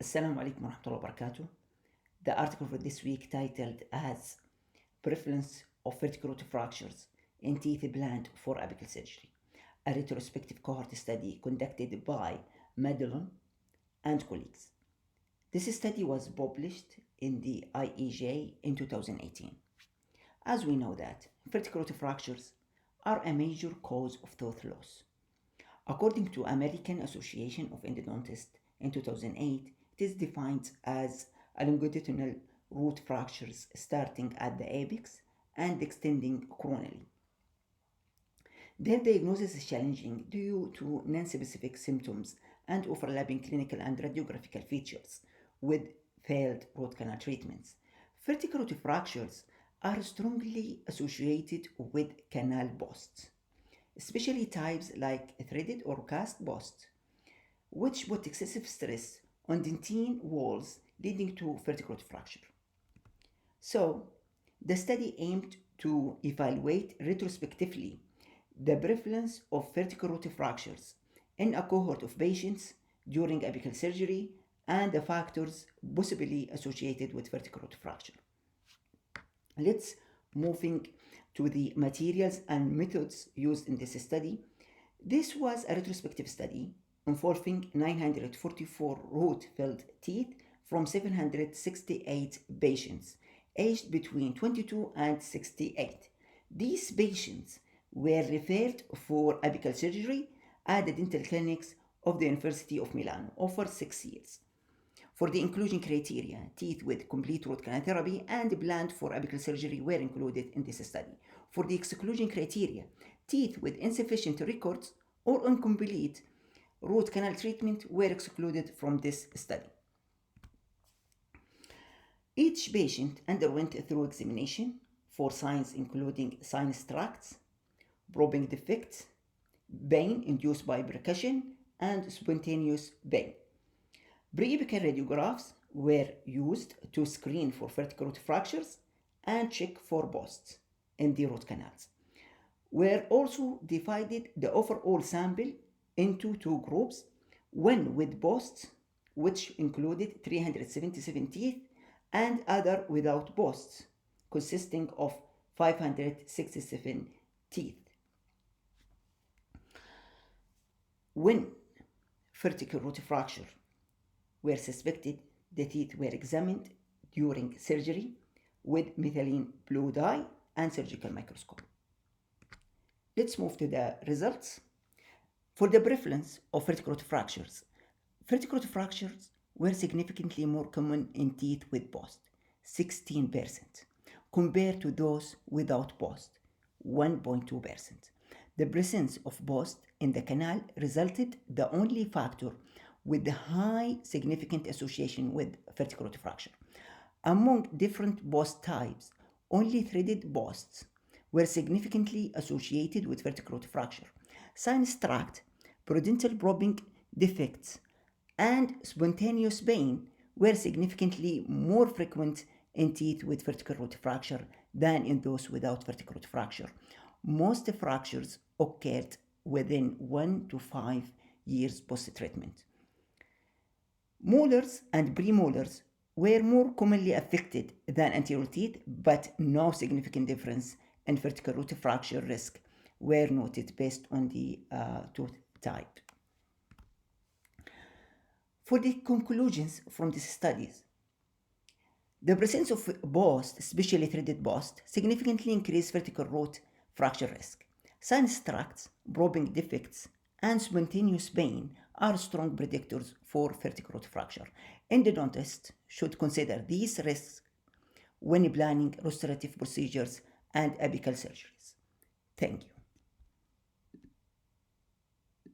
Assalamu alaikum wa rahmatullahi wa barakatuh. The article for this week titled as Prevalence of Vertical Root Fractures in Teeth Planned for Apical Surgery, a retrospective cohort study conducted by Maddalone and colleagues. This study was published in the IEJ in 2018. As we know that vertical root fractures are a major cause of tooth loss. According to American Association of Endodontists in 2008, it is defined as longitudinal root fractures starting at the apex and extending coronally. Their diagnosis is challenging due to non-specific symptoms and overlapping clinical and radiographical features with failed root canal treatments. Vertical root fractures are strongly associated with canal bursts, especially types like threaded or cast bursts, which put excessive stress on dentine walls leading to vertical root fracture. So, the study aimed to evaluate retrospectively the prevalence of vertical root fractures in a cohort of patients during apical surgery and the factors possibly associated with vertical root fracture. Let's moving to the materials and methods used in this study. This was a retrospective study involving 944 root-filled teeth from 768 patients aged between 22 and 68. These patients were referred for apical surgery at the dental clinics of the University of Milan over 6 years. For the inclusion criteria, teeth with complete root canal therapy and planned for apical surgery were included in this study. For the exclusion criteria, teeth with insufficient records or incomplete root canal treatment were excluded from this study. Each patient underwent a thorough examination for signs including sinus tracts, probing defects, pain induced by percussion, and spontaneous pain. Pre-apical radiographs were used to screen for vertical root fractures and check for bursts in the root canals. We also divided the overall sample into two groups, one with bursts, which included 377 teeth, and other without bursts, consisting of 567 teeth. When vertical root fracture were suspected, the teeth were examined during surgery with methylene blue dye and surgical microscope. Let's move to the results. For the prevalence of vertical root fractures were significantly more common in teeth with burst, 16%, compared to those without burst, 1.2%. The presence of burst in the canal resulted the only factor with the high significant association with vertical root fracture. Among different burst types, only threaded bursts were significantly associated with vertical root fracture. Sinus tract, parodental probing defects, and spontaneous pain were significantly more frequent in teeth with vertical root fracture than in those without vertical root fracture. Most fractures occurred within 1 to 5 years post-treatment. Molars and premolars were more commonly affected than anterior teeth, but no significant difference in vertical root fracture risk were noted based on the tooth type. For the conclusions from these studies, the presence of burst, especially threaded burst, significantly increased vertical root fracture risk. Sinus tracts, probing defects, and spontaneous pain are strong predictors for vertical root fracture. Endodontists should consider these risks when planning restorative procedures and apical surgeries. Thank you.